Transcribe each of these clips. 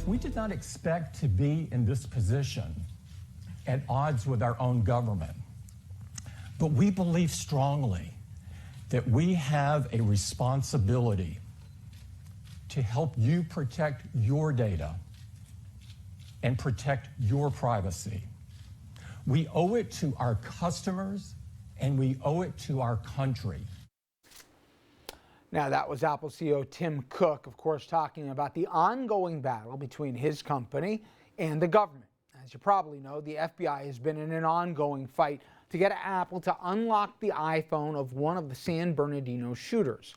We did not expect to be in this position at odds with our own government, but we believe strongly that we have a responsibility to help you protect your data and protect your privacy. We owe it to our customers and we owe it to our country. Now, that was Apple CEO Tim Cook, of course, talking about the ongoing battle between his company and the government. As you probably know, the FBI has been in an ongoing fight to get Apple to unlock the iPhone of one of the San Bernardino shooters.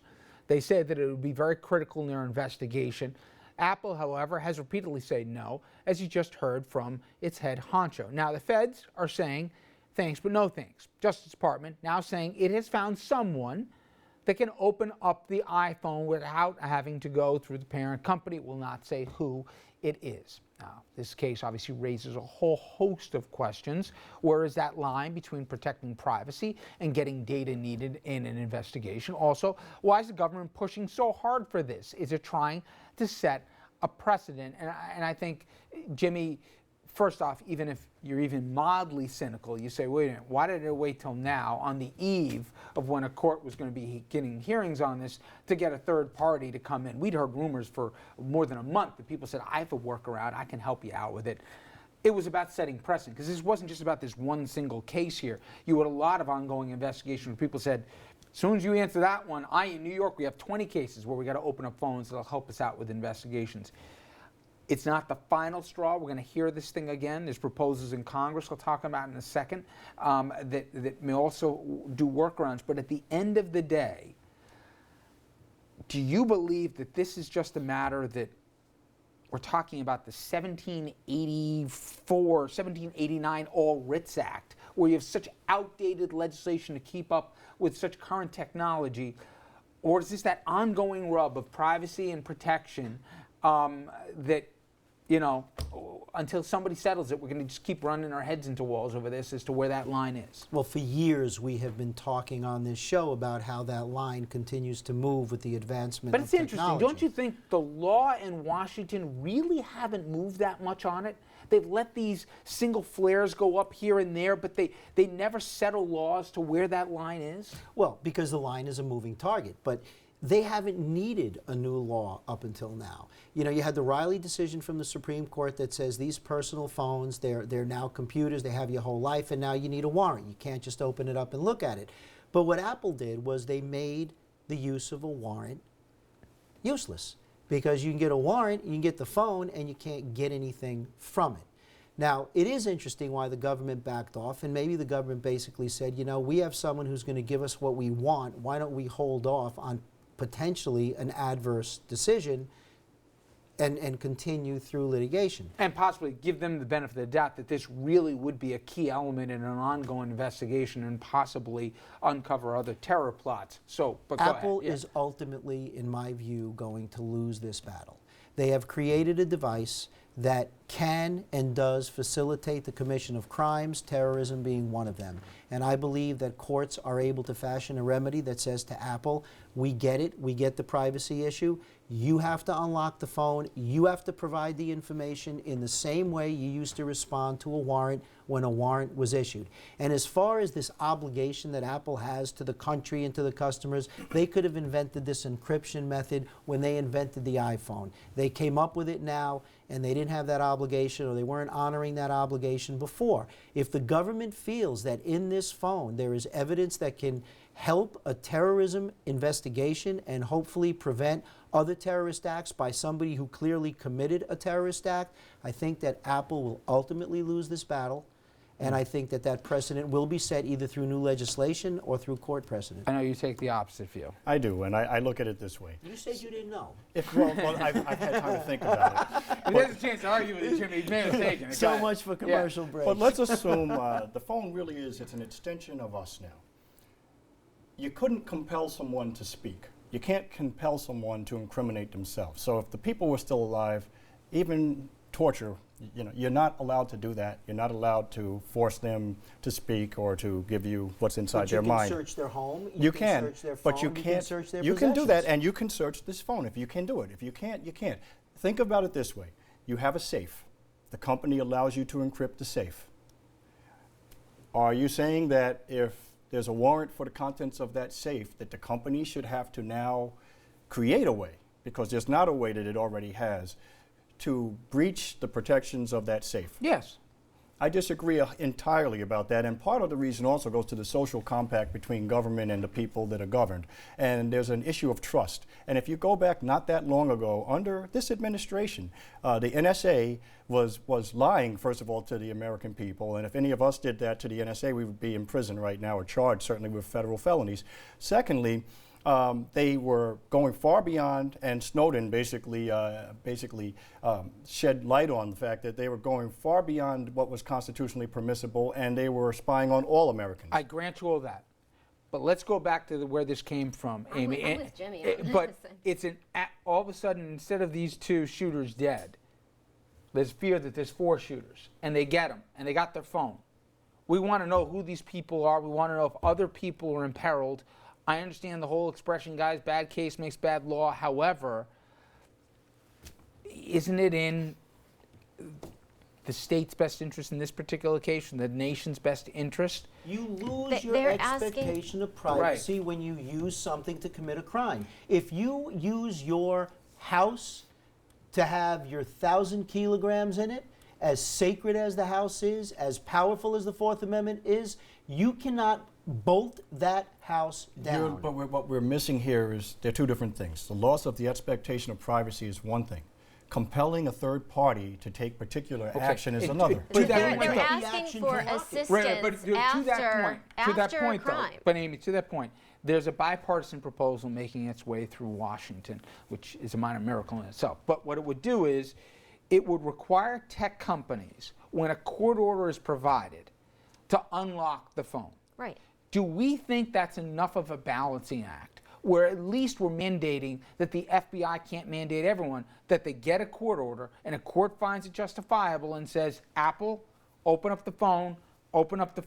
They say that it would be very critical in their investigation. Apple, however, has repeatedly said no, as you just heard from its head honcho. Now, the feds are saying thanks, but no thanks. Justice Department now saying it has found someone that can open up the iPhone without having to go through the parent company. It will not say who it is. Now, this case obviously raises a whole host of questions. Where is that line between protecting privacy and getting data needed in an investigation? Also, why is the government pushing so hard for this? Is it trying to set a precedent? And I think, Jimmy, first off, even if you're even mildly cynical, you say, wait a minute, why did it wait till now, on the eve of when a court was going to be getting hearings on this, to get a third party to come in? We'd heard rumors for more than a month that people said, I have a workaround, I can help you out with it. It was about setting precedent, because this wasn't just about this one single case here. You had a lot of ongoing investigation where people said, as soon as you answer that one, in New York, we have 20 cases where we got to open up phones that'll help us out with investigations. It's not the final straw. We're going to hear this thing again. There's proposals in Congress we'll talk about in a second that may also do workarounds. But at the end of the day, do you believe that this is just a matter that we're talking about the 1784, 1789 All Writs Act, where you have such outdated legislation to keep up with such current technology? Or is this that ongoing rub of privacy and protection that, you know, until somebody settles it, we're going to just keep running our heads into walls over this as to where that line is? Well, for years we have been talking on this show about how that line continues to move with the advancement of technology. But it's interesting. Don't you think the law in Washington really haven't moved that much on it? They've let these single flares go up here and there, but they never settle laws to where that line is? Well, because the line is a moving target. But they haven't needed a new law up until now. You know, you had the Riley decision from the Supreme Court that says these personal phones, they're now computers, they have your whole life, and now you need a warrant. You can't just open it up and look at it. But what Apple did was they made the use of a warrant useless, because you can get a warrant, you can get the phone, and you can't get anything from it. Now, it is interesting why the government backed off, and maybe the government basically said, you know, we have someone who's going to give us what we want. Why don't we hold off on potentially an adverse decision and continue through litigation. And possibly give them the benefit of the doubt that this really would be a key element in an ongoing investigation and possibly uncover other terror plots. So, but Apple is ultimately, in my view, going to lose this battle. They have created a device that can and does facilitate the commission of crimes, terrorism being one of them. And I believe that courts are able to fashion a remedy that says to Apple, we get it, we get the privacy issue, you have to unlock the phone, you have to provide the information in the same way you used to respond to a warrant when a warrant was issued. And as far as this obligation that Apple has to the country and to the customers, they could have invented this encryption method when they invented the iPhone. They came up with it now, and they didn't have that obligation, or they weren't honoring that obligation before. If the government feels that in this phone there is evidence that can help a terrorism investigation and hopefully prevent other terrorist acts by somebody who clearly committed a terrorist act, I think that Apple will ultimately lose this battle. And I think that that precedent will be set either through new legislation or through court precedent. I know you take the opposite view. I do, and I look at it this way. You said you didn't know. Well, I've had time to think about it. There's a chance to argue with you, Jimmy. You may have taken it. So much for commercial breaks. But let's assume the phone really is, it's an extension of us now. You couldn't compel someone to speak. You can't compel someone to incriminate themselves. So if the people were still alive, even torture, you know, you're not allowed to do that. You're not allowed to force them to speak or to give you what's inside their mind. You can search their home. You can search their phone, but you can't. Search their you can do possessions. that, and you can search this phone if you can do it. If you can't, you can't. Think about it this way: you have a safe. The company allows you to encrypt the safe. Are you saying that if there's a warrant for the contents of that safe, that the company should have to now create a way, because there's not a way that it already has, to breach the protections of that safe? Yes. I disagree entirely about that, and part of the reason also goes to the social compact between government and the people that are governed. And there's an issue of trust. And if you go back not that long ago, under this administration, the NSA was lying, first of all, to the American people. And if any of us did that to the NSA, we would be in prison right now, or charged certainly with federal felonies. Secondly, they were going far beyond, and Snowden basically shed light on the fact that they were going far beyond what was constitutionally permissible, and they were spying on all Americans. I grant you all that. But let's go back to where this came from, Amy. I'm with Jimmy on But this. it's all of a sudden, instead of these 2 shooters dead, there's fear that there's 4 shooters, and they get them, and they got their phone. We want to know who these people are. We want to know if other people are imperiled. I understand the whole expression, guys, bad case makes bad law. However, isn't it in the state's best interest in this particular case, the nation's best interest? You lose your They're asking- expectation of privacy when you use something to commit a crime. If you use your house to have your 1,000 kilograms in it, as sacred as the house is, as powerful as the Fourth Amendment is, you cannot bolt that house down. But what we're missing here is, there are 2 different things. The loss of the expectation of privacy is one thing. Compelling a third party to take particular action is And another. to But that they're point, though. asking for assistance But to that after a point, though. crime. But Amy, to that point, there's a bipartisan proposal making its way through Washington, which is a minor miracle in itself. But what it would do is, it would require tech companies, when a court order is provided, to unlock the phone. Right. Do we think that's enough of a balancing act, where at least we're mandating that the FBI can't mandate everyone, that they get a court order and a court finds it justifiable and says, Apple, open up the phone, open up the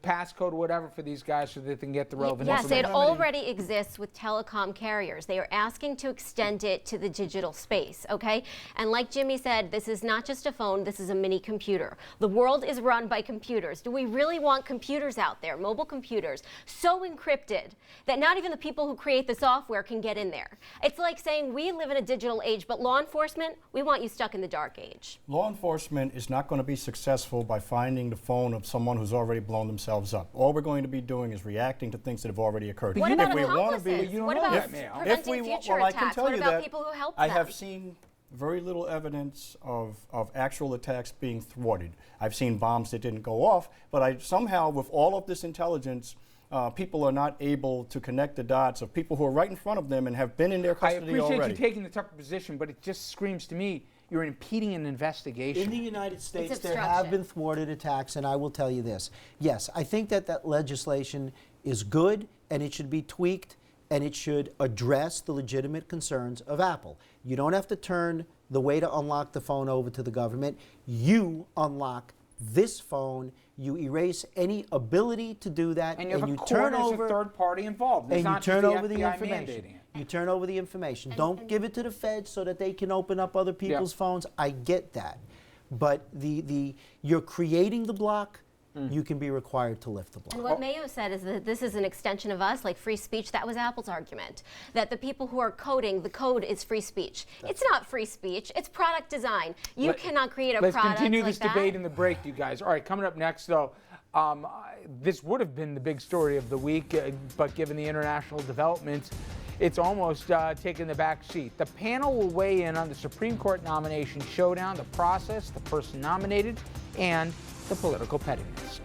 passcode or whatever for these guys so that they can get the relevant Yes, it information? already exists with telecom carriers. They are asking to extend it to the digital space, okay? And like Jimmy said, this is not just a phone, this is a mini computer. The world is run by computers. Do we really want computers out there, mobile computers, so encrypted that not even the people who create the software can get in there? It's like saying we live in a digital age, but law enforcement, we want you stuck in the dark age. Law enforcement is not going to be successful by finding the phone of someone who's already blown themselves up. All we're going to be doing is reacting to things that have already occurred. What about If we wanna accomplices? you don't What know about that, Mayo. preventing future well, I can attacks? tell What you about that people who help I them? have seen very little evidence of actual attacks being thwarted. I've seen bombs that didn't go off, but somehow with all of this intelligence, people are not able to connect the dots of people who are right in front of them and have been in their I custody appreciate already. you taking the tougher position, but it just screams to me you're impeding an investigation. In the United States, there obstruction. have been thwarted attacks, and I will tell you this. Yes, I think that legislation is good, and it should be tweaked, and it should address the legitimate concerns of Apple. You don't have to turn the way to unlock the phone over to the government. You unlock this phone, you erase any ability to do that, and you have a turn court as over a third party involved. It's and you not turn just over the FBI information. mandating it. You turn over the information. Don't give it to the feds so that they can open up other people's phones. I get that. But you're creating the block, you can be required to lift the block. And what Mayo said is that this is an extension of us, like free speech. That was Apple's argument, that the people who are coding, the code is free speech. It's not free speech. It's product design. You cannot create a Let's product continue like this that. debate in the break, you guys. All right, coming up next, though, this would have been the big story of the week, but given the international developments, it's almost taken the back seat. The panel will weigh in on the Supreme Court nomination showdown, the process, the person nominated, and the political pettiness.